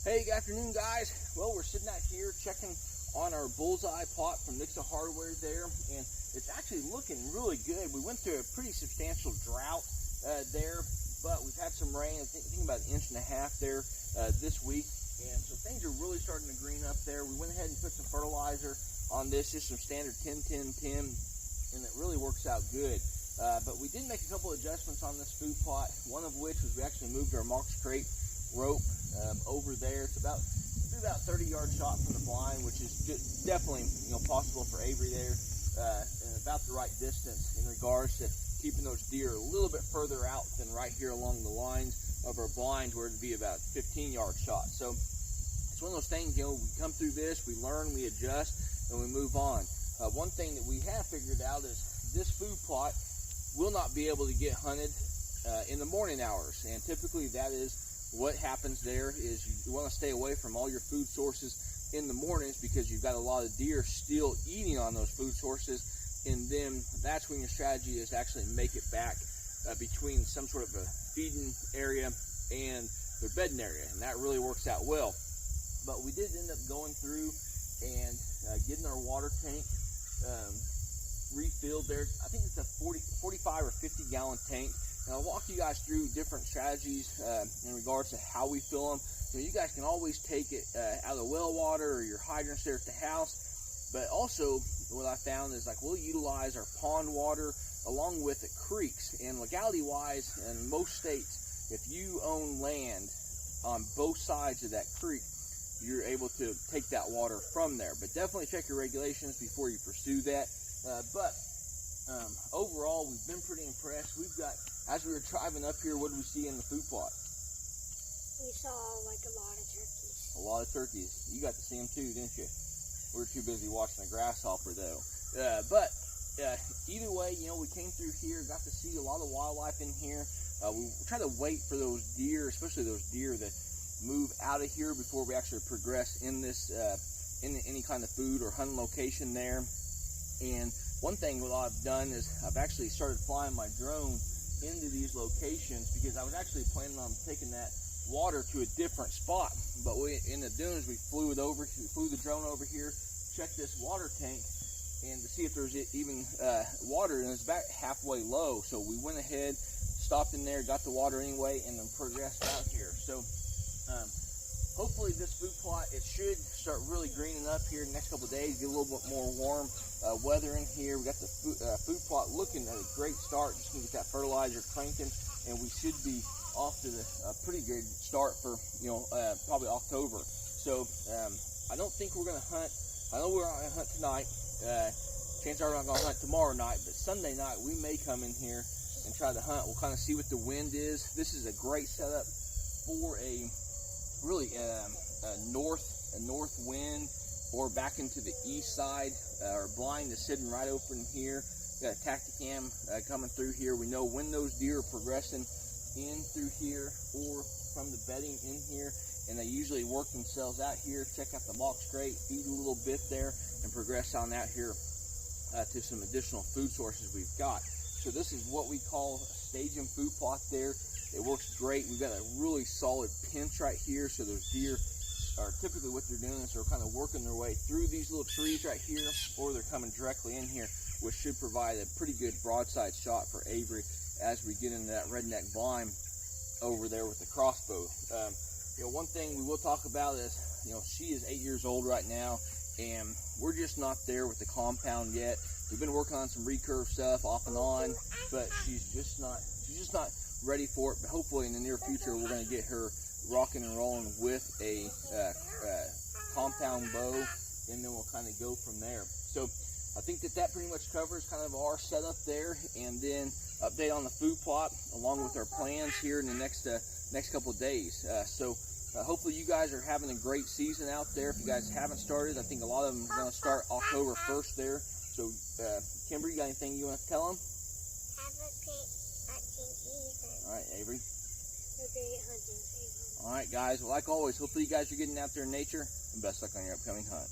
Hey, good afternoon, guys. Well, we're sitting out here checking on our bullseye plot from Nixa Hardware there, and it's actually looking really good. We went through a pretty substantial drought there, but we've had some rain. I think about 1.5 inches there this week, and so things are really starting to green up there. We went ahead and put some fertilizer on this, just some standard 10-10-10, and it really works out good. But we did make a couple adjustments on this food plot, one of which was we actually moved our Mox crate rope over there. It's about 30-yard shot from the blind, which is definitely possible for Avery there, and about the right distance in regards to keeping those deer a little bit further out than right here along the lines of our blind, where it'd be about 15-yard shot. So it's one of those things, we come through this, we learn, we adjust, and we move on. One thing that we have figured out is this food plot will not be able to get hunted in the morning hours, and typically that is what happens there. Is you want to stay away from all your food sources in the mornings, because you've got a lot of deer still eating on those food sources, and then that's when your strategy is actually make it back between some sort of a feeding area and their bedding area, and that really works out well. But we did end up going through and getting our water tank refilled there. I think it's a 45 or 50 gallon tank. And I'll walk you guys through different strategies in regards to how we fill them. You guys can always take it out of the well water or your hydrants there at the house. But also, what I found is we'll utilize our pond water along with the creeks. And legality-wise, in most states, if you own land on both sides of that creek, you're able to take that water from there. But definitely check your regulations before you pursue that. Overall, we've been pretty impressed. We've got, as we were driving up here, what did we see in the food plot? We saw a lot of turkeys. A lot of turkeys. You got to see them too, didn't you? We were too busy watching the grasshopper though. Either way, we came through here, got to see a lot of wildlife in here. We try to wait for those deer, especially those deer that move out of here before we actually progress in this, in any kind of food or hunting location there. And one thing what I've done is I've actually started flying my drone into these locations, because I was actually planning on taking that water to a different spot. But in the dunes, we flew the drone over here, checked this water tank, and to see if there's even water, and it's about halfway low. So we went ahead, stopped in there, got the water anyway, and then progressed out here. So hopefully this food plot, it should start really greening up here in the next couple of days, get a little bit more warm weather in here. We got the food plot looking at a great start. Just gonna get that fertilizer cranking, and we should be off to a pretty good start for probably October. So I don't think we're gonna hunt. I know we're not gonna hunt tonight. Chances are we're not gonna hunt tomorrow night, but Sunday night we may come in here and try to hunt. We'll kind of see what the wind is. This is a great setup for a really north wind, or back into the east side. Our blind is sitting right open here. We got a Tacticam coming through here. We know when those deer are progressing in through here or from the bedding in here, and they usually work themselves out here, check out the Mox crate, feed a little bit there, and progress on out here to some additional food sources we've got. So this is what we call a staging food plot there. It works great. We've got a really solid pinch right here, so those deer are typically what they're doing is they're kind of working their way through these little trees right here, or they're coming directly in here, which should provide a pretty good broadside shot for Avery as we get into that redneck blind over there with the crossbow. One thing we will talk about is, she is 8 years old right now, and we're just not there with the compound yet. We've been working on some recurve stuff off and on, but she's just not ready for it. But hopefully in the near future we're going to get her rocking and rolling with a compound bow, and then we'll kind of go from there. So I think that pretty much covers kind of our setup there, and then update on the food plot along with our plans here in the next couple of days. Hopefully you guys are having a great season out there. If you guys haven't started, I think a lot of them are going to start October 1st there. So Kimber, you got anything you want to tell them? Have a great hunting season. All right, Avery. A great hunting season. All right, guys. Well, like always, hopefully you guys are getting out there in nature, and best luck on your upcoming hunt.